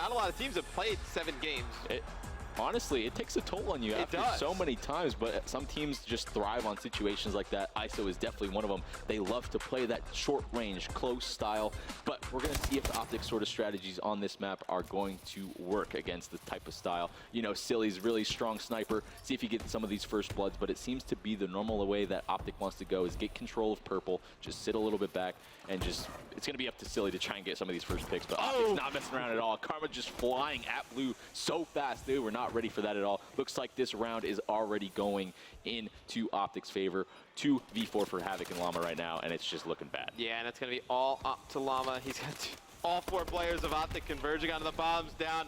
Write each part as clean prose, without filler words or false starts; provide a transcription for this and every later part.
not a lot of teams have played 7 games. Honestly, it takes a toll on you after so many times, but some teams just thrive on situations like that. ISO is definitely one of them. They love to play that short-range, close style, but we're going to see if the OpTic sort of strategies on this map are going to work against the type of style. You know, Silly's really strong sniper. See if he gets some of these first bloods, but it seems to be the normal way that OpTic wants to go is get control of purple, just sit a little bit back, and just, it's going to be up to Silly to try and get some of these first picks, but OpTic's not messing around at all. Karma just flying at blue so fast, dude. We're not ready for that at all. Looks like this round is already going into OpTic's favor. 2v4 for Havoc and Llama right now, and it's just looking bad. Yeah, and it's going to be all up to Llama. He's got all 4 players of OpTic converging onto the bombs down.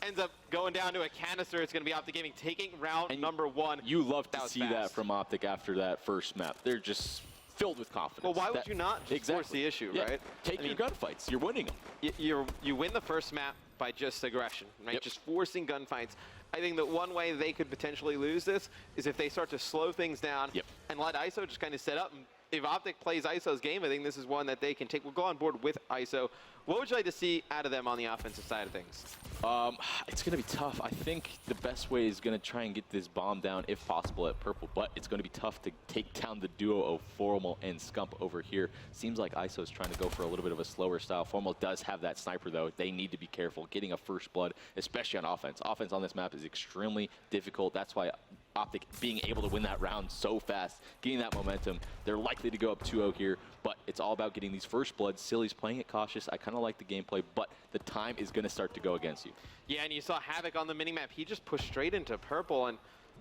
Ends up going down to a canister. It's going to be OpTic Gaming taking round number 1. You love to see that from OpTic after that first map. They're just filled with confidence. Well, why would you not just force the issue, right? Take your gunfights. You're winning them. You win the first map by just aggression, right? Just forcing gunfights. I think that one way they could potentially lose this is if they start to slow things down and let ISO just kind of set up. And if OpTic plays ISO's game, I think this is one that they can take. We'll go on board with ISO. What would you like to see out of them on the offensive side of things? It's going to be tough. I think the best way is going to try and get this bomb down, if possible, at purple, but it's going to be tough to take down the duo of Formal and Scump over here. Seems like ISO is trying to go for a little bit of a slower style. Formal does have that sniper, though. They need to be careful getting a first blood, especially on offense. Offense on this map is extremely difficult. That's why OpTic being able to win that round so fast, getting that momentum, they're likely to go up 2-0 here, but it's all about getting these first bloods. Silly's playing it cautious. I kind of like the gameplay, but the time is going to start to go against you. Yeah, and you saw Havoc on the minimap. He just pushed straight into purple, and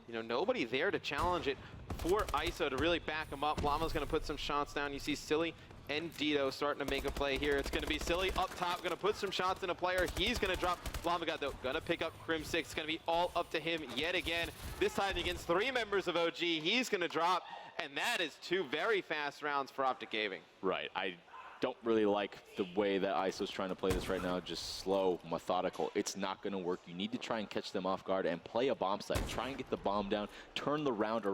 you know, nobody there to challenge it for ISO to really back him up. Llama's going to put some shots down. You see Silly and Dito starting to make a play here. It's going to be Silly up top, going to put some shots in a player. He's going to drop. Llama got though, going to pick up Crim6. It's going to be all up to him yet again. This time against 3 members of OG. He's going to drop, and that is 2 very fast rounds for OpTic Gaming. Right. I don't really like the way that ISO's trying to play this right now. Just slow, methodical. It's not going to work. You need to try and catch them off guard and play a bomb site. Try and get the bomb down. Turn the round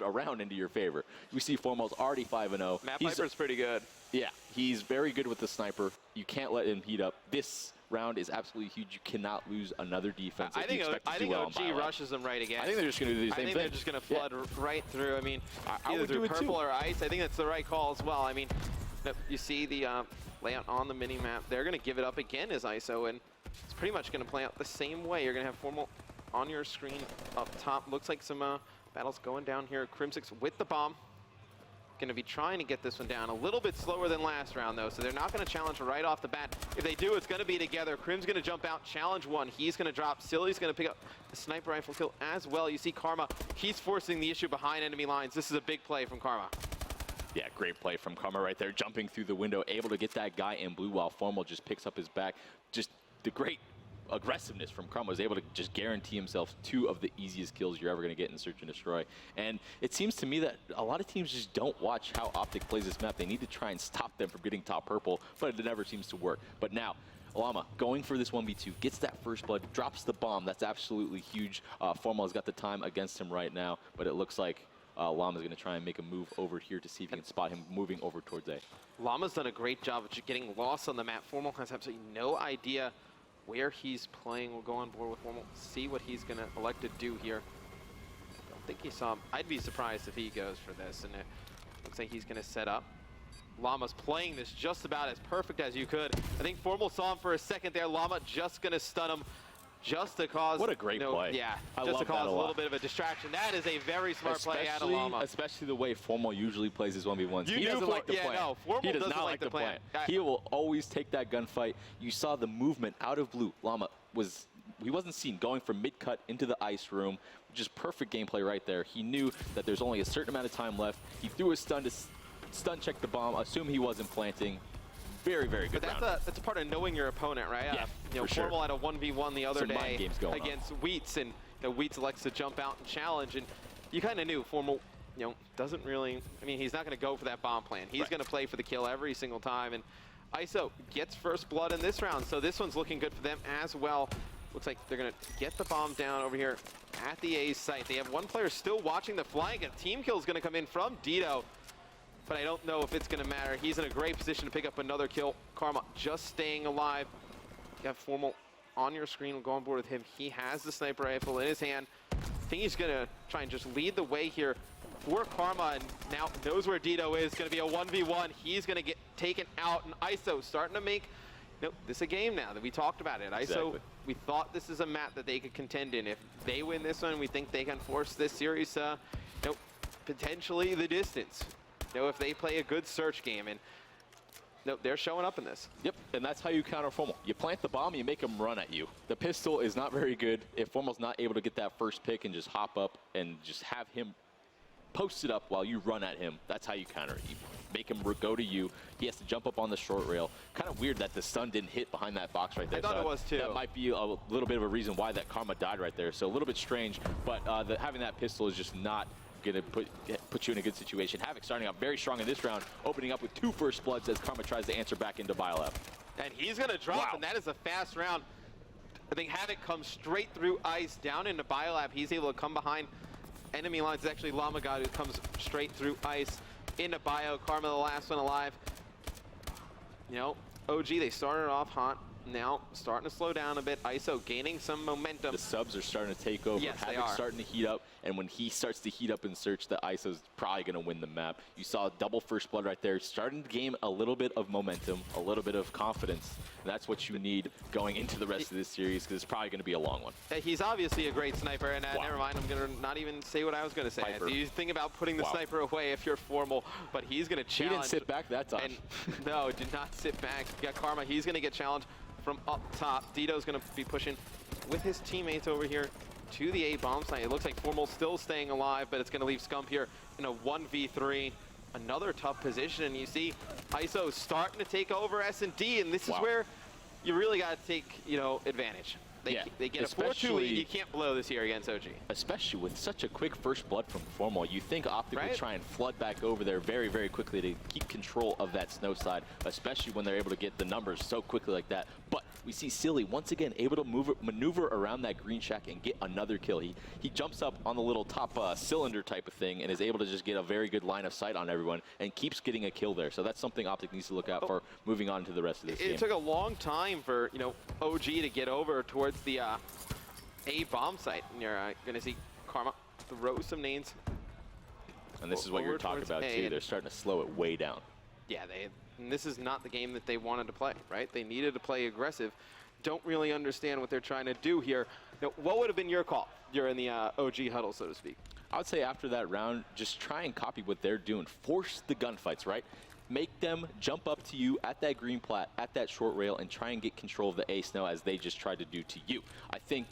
around into your favor. We see Formal's already 5-0. Map Viper's pretty good. Yeah, he's very good with the sniper. You can't let him heat up. This round is absolutely huge. You cannot lose another defense. I think OG rushes them right again. I think they're just going to do the same thing. I think they're just going to flood right through. I mean, either through purple or ice. I think that's the right call as well. I mean, you see the layout on the mini-map. They're going to give it up again as ISO, and it's pretty much going to play out the same way. You're going to have Formal on your screen up top. Looks like some battles going down here. Crim6 with the bomb. Going to be trying to get this one down a little bit slower than last round, though, so they're not going to challenge right off the bat. If they do, it's going to be together. Crim's going to jump out, challenge 1. He's going to drop. Silly's going to pick up the sniper rifle kill as well. You see Karma. He's forcing the issue behind enemy lines. This is a big play from Karma. Yeah, great play from Karma right there, jumping through the window, able to get that guy in blue while Formal just picks up his back. Just the great aggressiveness from Karma, was able to just guarantee himself 2 of the easiest kills you're ever going to get in Search and Destroy. And it seems to me that a lot of teams just don't watch how OpTic plays this map. They need to try and stop them from getting top purple, but it never seems to work. But now, Llama going for this 1v2, gets that first blood, drops the bomb. That's absolutely huge. Formal has got the time against him right now, but it looks like Llama's going to try and make a move over here to see if he can spot him moving over towards A. Llama's done a great job of just getting lost on the map. Formal has absolutely no idea where he's playing. We'll go on board with Formal, see what he's going to elect to do here. Don't think he saw him. I'd be surprised if he goes for this, and it looks like he's going to set up. Llama's playing this just about as perfect as you could. I think Formal saw him for a second there. Llama just going to stun him. Just to cause, what a great play. Yeah, just to cause a little bit of a distraction. That is a very smart play out of Llama. Especially the way Formal usually plays his 1v1s. He doesn't like the plan. No, Formal he does doesn't not like the plan. He will always take that gunfight. You saw the movement out of blue. Llama he wasn't seen going from mid-cut into the ice room. Just perfect gameplay right there. He knew that there's only a certain amount of time left. He threw a stun to stun check the bomb, assume he wasn't planting. Very, very good round. That's a part of knowing your opponent, right? Yeah, you know, Formal had a 1v1 the other day against Wheats, and Wheats likes to jump out and challenge, and you kind of knew Formal, doesn't really, I mean, he's not going to go for that bomb plan. He's going to play for the kill every single time, and ISO gets first blood in this round, so this one's looking good for them as well. Looks like they're going to get the bomb down over here at the A site. They have 1 player still watching the flank, and team kill is going to come in from Dito. But I don't know if it's going to matter. He's in a great position to pick up another kill. Karma just staying alive. You have Formal on your screen will go on board with him. He has the sniper rifle in his hand. I think he's going to try and just lead the way here for Karma, and now knows where Dito is. Going to be a 1v1. He's going to get taken out, and ISO starting to make this a game now that we talked about it. ISO, we thought this is a map that they could contend in. If they win this one, we think they can force this series potentially the distance. If they play a good search game, and they're showing up in this. Yep, and that's how you counter Formal. You plant the bomb, you make them run at you. The pistol is not very good. If Formal's not able to get that first pick and just hop up and just have him post it up while you run at him, that's how you counter it. You make him go to you. He has to jump up on the short rail. Kind of weird that the stun didn't hit behind that box right there. I thought it was too. That might be a little bit of a reason why that Karma died right there. So a little bit strange, but having that pistol is just not going to put you in a good situation. Havoc starting out very strong in this round, opening up with 2 first bloods as Karma tries to answer back into Biolab. And he's going to drop, and that is a fast round. I think Havoc comes straight through ice, down into Biolab. He's able to come behind enemy lines. It's actually Lamagod who comes straight through ice into Bio. Karma, the last one alive. OG, they started off hot. Now starting to slow down a bit. ISO gaining some momentum. The subs are starting to take over. Yes, Havoc's starting to heat up, and when he starts to heat up in search, the ISO's probably going to win the map. You saw double first blood right there, starting to gain a little bit of momentum, a little bit of confidence. And that's what you need going into the rest of this series, because it's probably going to be a long one. He's obviously a great sniper, and never mind, I'm going to not even say what I was going to say. You think about putting the sniper away if you're Formal, but he's going to challenge. He didn't sit back that time. And no, did not sit back. You got Karma, he's going to get challenged from up top. Dito's going to be pushing with his teammates over here to the A bomb site. It looks like Formal still staying alive, but it's going to leave Scump here in a 1v3. Another tough position, and you see ISO starting to take over S&D, and this is where you really got to take, advantage. They get a 4-2 lead. You can't blow this here against OG. Especially with such a quick first blood from Formal. You think OpTic would try and flood back over there very, very quickly to keep control of that snow side, especially when they're able to get the numbers so quickly like that. But we see Silly once again able to maneuver around that green shack and get another kill. He jumps up on the little top cylinder type of thing and is able to just get a very good line of sight on everyone and keeps getting a kill there. So that's something OpTic needs to look out for moving on to the rest of this game. It took a long time for OG to get over towards the A bomb site. And you're going to see Karma throw some nades. And this is what you're talking about too. They're starting to slow it way down. Yeah, and this is not the game that they wanted to play, right? They needed to play aggressive. Don't really understand what they're trying to do here. Now, what would have been your call? You're in the OG huddle, so to speak. I would say after that round, just try and copy what they're doing. Force the gunfights, right? Make them jump up to you at that green plat, at that short rail, and try and get control of the A snow as they just tried to do to you. I think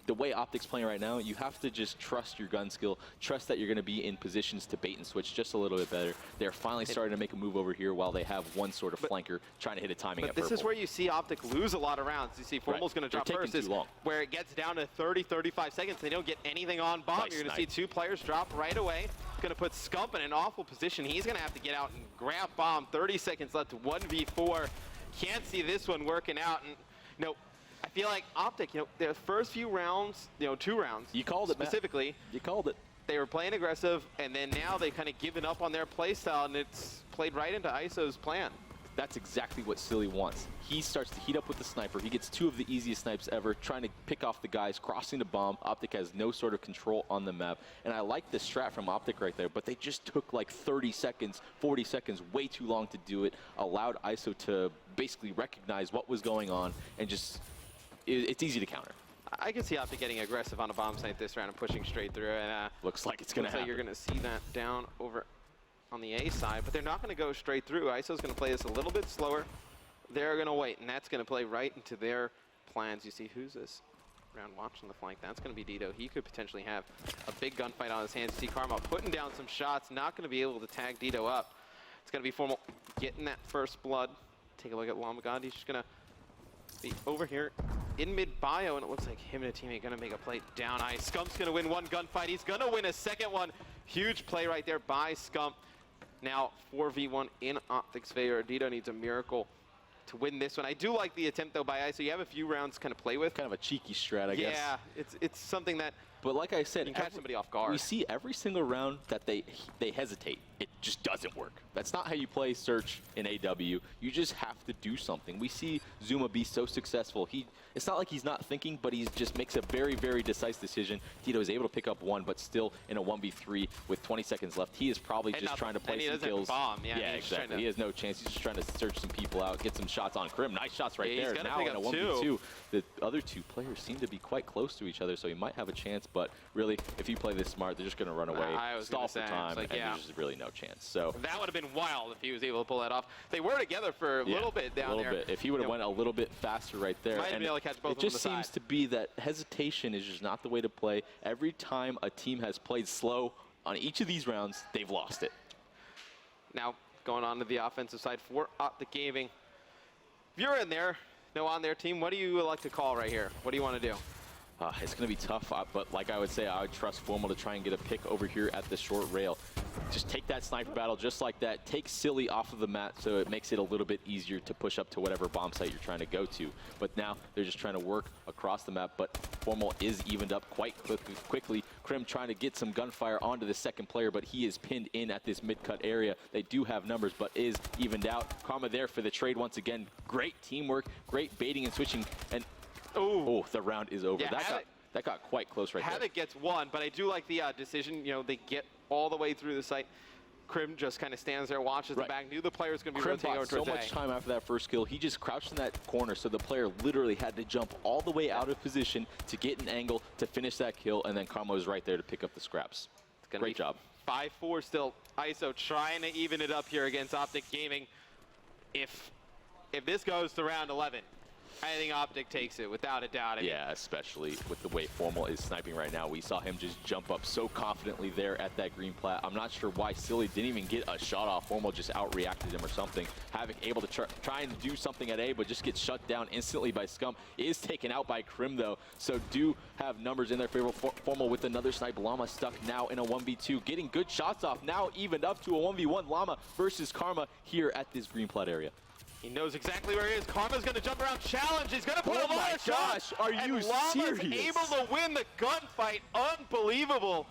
the way OpTic's playing right now, you have to just trust your gun skill, trust that you're going to be in positions to bait and switch just a little bit better. They're finally starting to make a move over here while they have one sort of flanker trying to hit a timing at purple. This is where you see OpTic lose a lot of rounds. You see Formal's going to drop first, where it gets down to 30, 35 seconds. They don't get anything on bomb. You're going to see 2 players drop right away. Going to put Scump in an awful position. He's going to have to get out and grab bomb. 30 seconds left, 1v4. Can't see this one working out. And I feel like OpTic, their first few rounds, 2 rounds. You called it, specifically. Matt. You called it. They were playing aggressive, and then now they kind of given up on their play style, and it's played right into ISO's plan. That's exactly what Silly wants. He starts to heat up with the sniper. He gets 2 of the easiest snipes ever, trying to pick off the guys, crossing the bomb. OpTic has no sort of control on the map. And I like the strat from OpTic right there, but they just took like 30 seconds, 40 seconds, way too long to do it. Allowed ISO to basically recognize what was going on and just, it's easy to counter. I can see OpTic getting aggressive on a bomb site this round and pushing straight through. And looks like it's going to happen. Like you're going to see that down over on the A side, but they're not going to go straight through. ISO's going to play this a little bit slower. They're going to wait, and that's going to play right into their plans. You see, who's this round watching the flank? That's going to be Dito. He could potentially have a big gunfight on his hands. You see Karma putting down some shots, not going to be able to tag Dito up. It's going to be Formal getting that first blood. Take a look at Lamagod. He's just going to be over here in mid-bio, and it looks like him and a teammate going to make a play down ice. Scump's going to win 1 gunfight. He's going to win a second one. Huge play right there by Scump. Now 4v1 in OpTic's favor. Dito needs a miracle to win this one. I do like the attempt though by ISO. You have a few rounds to kind of play with. Kind of a cheeky strat, I guess. Yeah, it's something that But like I said, you can catch somebody off guard. We see every single round that they hesitate. It just doesn't work. That's not how you play Search in AW. You just have to do something. We see Zuma be so successful. It's not like he's not thinking, but he just makes a very, very decisive decision. Tito is able to pick up one, but still in a 1v3 with 20 seconds left. He is probably just trying to play some kills. Bomb. Yeah, exactly. He has no chance. He's just trying to search some people out, get some shots on Krim. Nice shots right there. Now in a 1v2, the other two players seem to be quite close to each other, so he might have a chance. But really, if you play this smart, they're just going to run away, stall for time, and there's just really no chance. So that would have been wild if he was able to pull that off. They were together for a little bit down there. If he would have went a little bit faster right there. Might have been able to catch both of them on the It just seems to be that hesitation is just not the way to play. Every time a team has played slow on each of these rounds, they've lost it. Now, going on to the offensive side for OpTic Gaming. If you're in there, on their team, what do you like to call right here? What do you want to do? It's going to be tough, but like I would say, I would trust Formal to try and get a pick over here at the short rail. Just take that sniper battle just like that. Take Silly off of the mat so it makes it a little bit easier to push up to whatever bomb site you're trying to go to. But now they're just trying to work across the map, but Formal is evened up quite quickly. Krim trying to get some gunfire onto the second player, but he is pinned in at this mid-cut area. They do have numbers, but is evened out. Karma there for the trade once again. Great teamwork, great baiting and switching, and oh, the round is over. Yeah, that got quite close right there. Havoc gets one, but I do like the decision. They get all the way through the site. Krim just kind of stands there, watches the back, knew the player was going to be rotating over towards so much time after that first kill. He just crouched in that corner, so the player literally had to jump all the way out of position to get an angle to finish that kill, and then Karma was right there to pick up the scraps. Great job. 5-4 still. ISO trying to even it up here against OpTic Gaming. If this goes to round 11, I think OpTic takes it, without a doubt. Yeah, especially with the way Formal is sniping right now. We saw him just jump up so confidently there at that green plat. I'm not sure why Silly didn't even get a shot off. Formal just out-reacted him or something. Havoc able to try and do something at A, but just gets shut down instantly by Scum. Is taken out by Krim, though, so do have numbers in their favor. Formal with another snipe. Llama stuck now in a 1v2. Getting good shots off. Now evened up to a 1v1. Llama versus Karma here at this green plat area. He knows exactly where he is. Karma's going to jump around, challenge. He's going to put a lot of shots. Are you serious? Llama's able to win the gunfight. Unbelievable.